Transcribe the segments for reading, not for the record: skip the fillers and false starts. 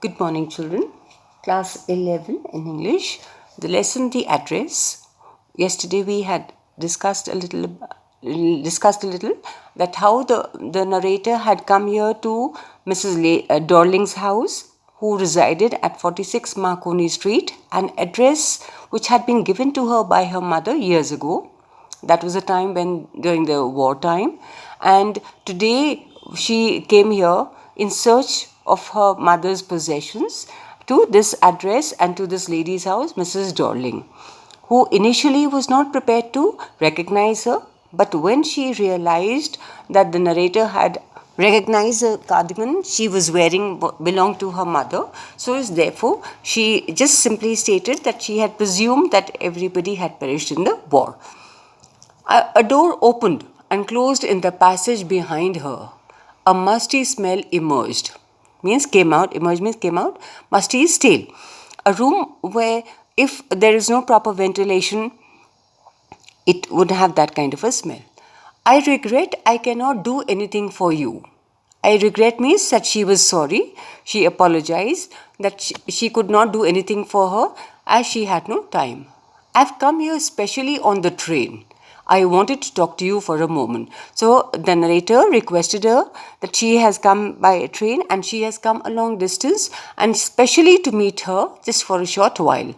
Good morning, children. Class 11 in English. The lesson, the address. Yesterday we had discussed a little that how the narrator had come here to Dorling's house, who resided at 46 Marconi Street, an address which had been given to her by her mother years ago. That was a time when during the wartime, and today she came here in search of her mother's possessions to this address and to this lady's house, Mrs. Dorling, who initially was not prepared to recognize her, but when she realized that the narrator had recognized the cardigan she was wearing belonged to her mother, so is therefore she just simply stated that she had presumed that everybody had perished in the war. A door opened and closed in the passage behind her. A musty smell emerged. Means came out. Emerged means came out. Musty is stale. A room where if there is no proper ventilation, it would have that kind of a smell. I regret I cannot do anything for you. I regret means that she was sorry. She apologized that she could not do anything for her as she had no time. I've come here specially on the train. I wanted to talk to you for a moment. So the narrator requested her that she has come by a train and she has come a long distance and specially to meet her just for a short while.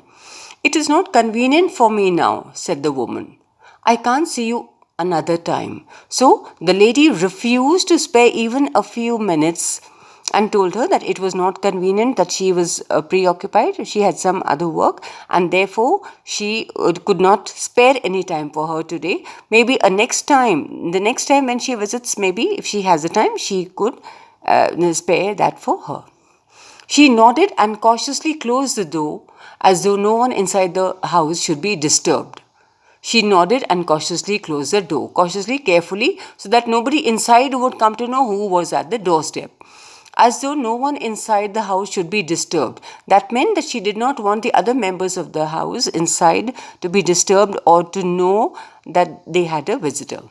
It is not convenient for me now, said the woman. I can't see you another time. So the lady refused to spare even a few minutes and told her that it was not convenient, that she was preoccupied, she had some other work, and therefore she could not spare any time for her today. Maybe the next time when she visits, maybe if she has the time, she could spare that for her. She nodded and cautiously closed the door as though no one inside the house should be disturbed. She nodded and cautiously closed the door, cautiously, carefully, so that nobody inside would come to know who was at the doorstep. As though no one inside the house should be disturbed. That meant that she did not want the other members of the house inside to be disturbed or to know that they had a visitor.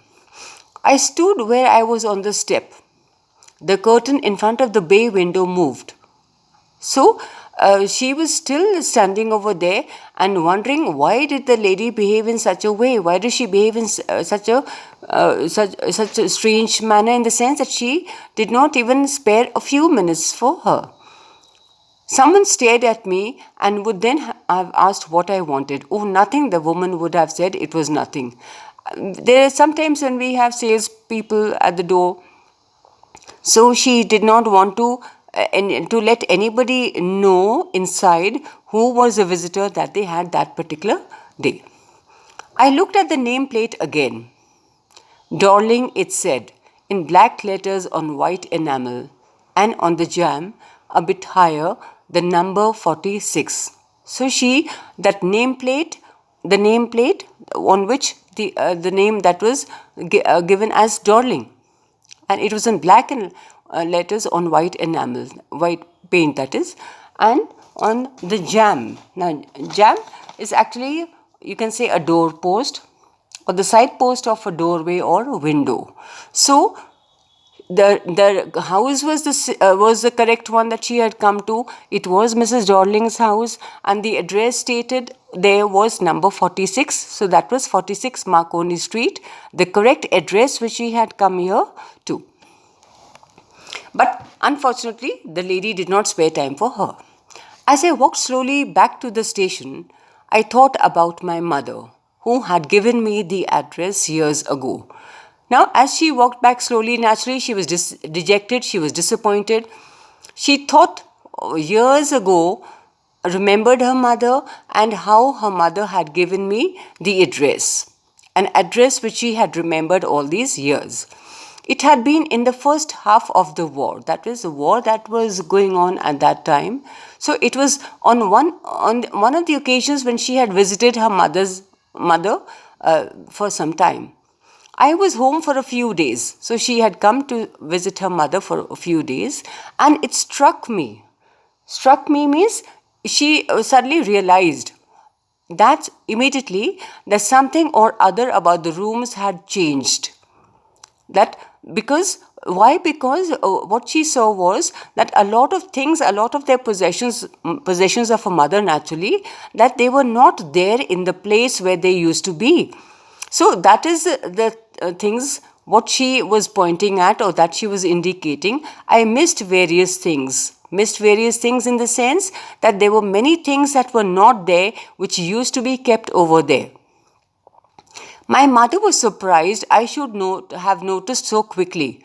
I stood where I was on the step. The curtain in front of the bay window moved. So she was still standing over there and wondering why did the lady behave in such a way? Why did she behave in such a strange manner, in the sense that she did not even spare a few minutes for her? Someone stared at me and would then have asked what I wanted. Oh, nothing, the woman would have said. It was nothing. There are sometimes when we have salespeople at the door, so she did not want to let anybody know inside who was the visitor that they had that particular day. I looked at the nameplate again. Dorling, it said, in black letters on white enamel, and on the jamb, a bit higher, the number 46. So that nameplate, the nameplate on which the name that was given as Dorling, and it was in black letters on white enamel, white paint that is, and on the jamb. Now, jamb is actually, you can say, a door post or the side post of a doorway or a window. So the house was the correct one that she had come to. It was Mrs. Dorling's house, and the address stated there was number 46. So that was 46 Marconi Street, the correct address which she had come here to. But unfortunately, the lady did not spare time for her. As I walked slowly back to the station, I thought about my mother, who had given me the address years ago. Now, as she walked back slowly, naturally, she was dejected, she was disappointed. She thought years ago, remembered her mother and how her mother had given me the address, an address which she had remembered all these years. It had been in the first half of the war, that is, the war that was going on at that time. So it was on one of the occasions when she had visited her mother for some time. I was home for a few days, so she had come to visit her mother for a few days, and it struck me. Struck me means she suddenly realized that immediately that something or other about the rooms had changed. That Because why? Because what she saw was that a lot of things, a lot of their possessions of her mother naturally, that they were not there in the place where they used to be. So that is the things what she was pointing at, or that she was indicating. I missed various things. Missed various things in the sense that there were many things that were not there which used to be kept over there. My mother was surprised I should have noticed so quickly.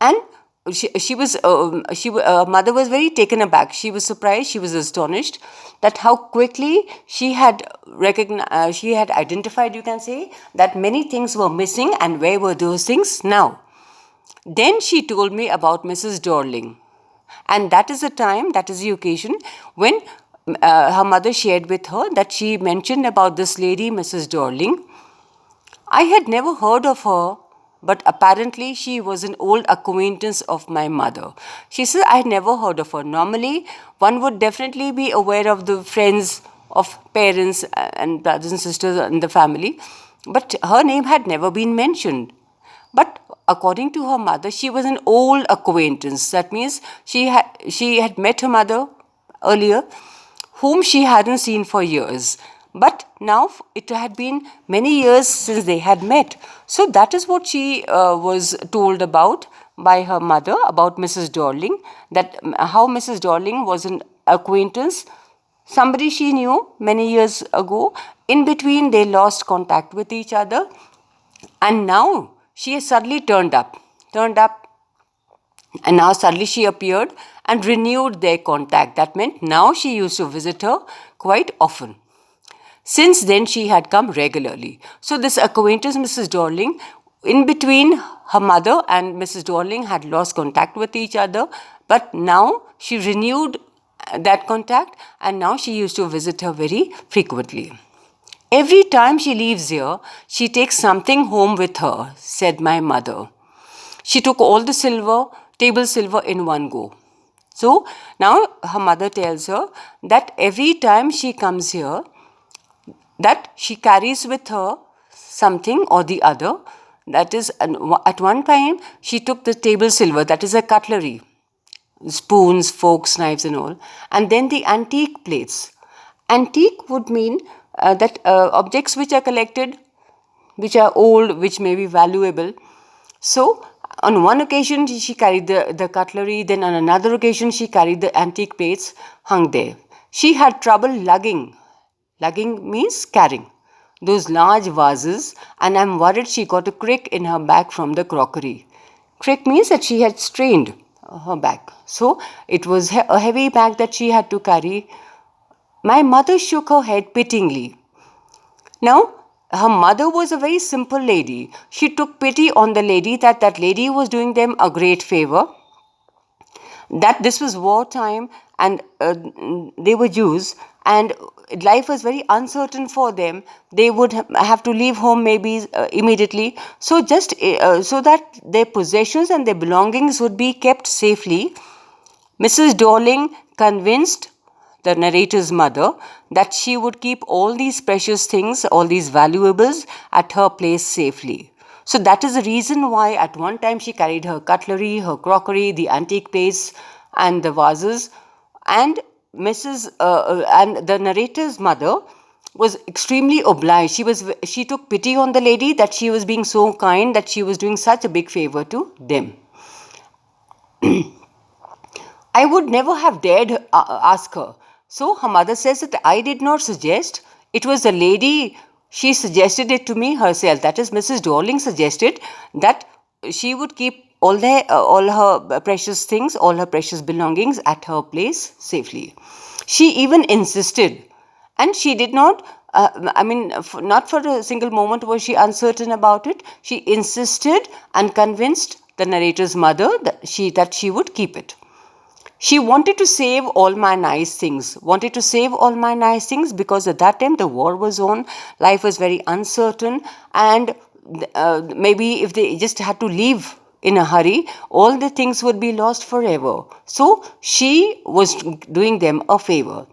And mother was very taken aback. She was surprised, she was astonished that how quickly she had she had identified, you can say, that many things were missing, and where were those things now. Then she told me about Mrs. Dorling. And that is the time, that is the occasion when her mother shared with her that she mentioned about this lady, Mrs. Dorling. I had never heard of her, but apparently she was an old acquaintance of my mother. She said, I had never heard of her. Normally, one would definitely be aware of the friends of parents and brothers and sisters in the family, but her name had never been mentioned. But according to her mother, she was an old acquaintance. That means she had met her mother earlier, whom she hadn't seen for years. But now it had been many years since they had met. So that is what she was told about by her mother about Mrs. Dorling, that how Mrs. Dorling was an acquaintance, somebody she knew many years ago. In between, they lost contact with each other, and now she has suddenly turned up, and now suddenly she appeared and renewed their contact. That meant now she used to visit her quite often. Since then, she had come regularly. So this acquaintance, Mrs. Dorling, in between, her mother and Mrs. Dorling had lost contact with each other, but now she renewed that contact, and now she used to visit her very frequently. Every time she leaves here, she takes something home with her, said my mother. She took all the table silver in one go. So now her mother tells her that every time she comes here, that she carries with her something or the other. That is, at one time, she took the table silver, that is a cutlery, spoons, forks, knives and all, and then the antique plates. Antique would mean that objects which are collected, which are old, which may be valuable. So on one occasion she carried the cutlery, then on another occasion she carried the antique plates hung there. She had trouble lugging. Lugging means carrying those large vases, and I'm worried she got a crick in her back from the crockery. Crick means that she had strained her back. So it was a heavy bag that she had to carry. My mother shook her head pityingly. Now, her mother was a very simple lady. She took pity on the lady, that lady was doing them a great favor, that this was wartime, and they were Jews, and life was very uncertain for them. They would have to leave home maybe immediately. So just so that their possessions and their belongings would be kept safely, Mrs. Dorling convinced the narrator's mother that she would keep all these precious things, all these valuables at her place safely. So that is the reason why at one time she carried her cutlery, her crockery, the antique plates and the vases, and and the narrator's mother was extremely obliged. She took pity on the lady, that she was being so kind, that she was doing such a big favor to them. I would never have dared ask her. So her mother says that I did not suggest. It was the lady, she suggested it to me herself. That is, Mrs. Dorling suggested that she would keep all her precious things, all her precious belongings at her place safely. She even insisted, and she did not, not for a single moment was she uncertain about it. She insisted and convinced the narrator's mother that she would keep it. She wanted to save all my nice things, because at that time the war was on, life was very uncertain, and maybe if they just had to leave in a hurry, all the things would be lost forever. So she was doing them a favor.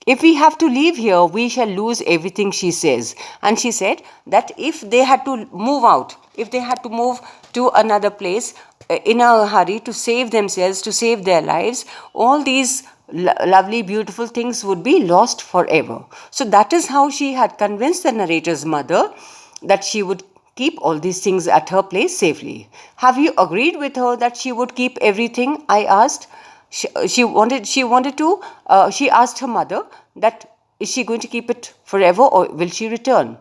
If we have to leave here, we shall lose everything, she says. And she said that if they had to move out, if they had to move to another place in a hurry to save themselves, to save their lives, all these lovely, beautiful things would be lost forever. So that is how she had convinced the narrator's mother that she would keep all these things at her place safely. Have you agreed with her that she would keep everything? I asked. She asked her mother that is she going to keep it forever or will she return?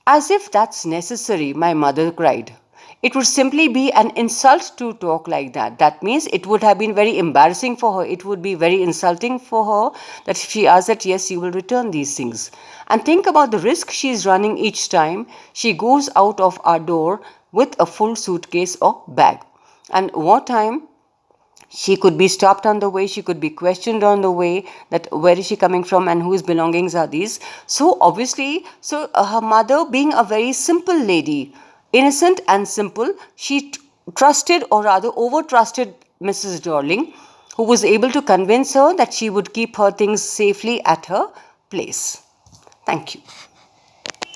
As if that's necessary, my mother cried. It would simply be an insult to talk like that. That means it would have been very embarrassing for her. It would be very insulting for her that if she asked that, yes, you will return these things. And think about the risk she is running each time she goes out of our door with a full suitcase or bag. And what time she could be stopped on the way, she could be questioned on the way that where is she coming from and whose belongings are these. So obviously, her mother, being a very simple lady, innocent and simple, she trusted, or rather over trusted, Mrs. Dorling, who was able to convince her that she would keep her things safely at her place. Thank you.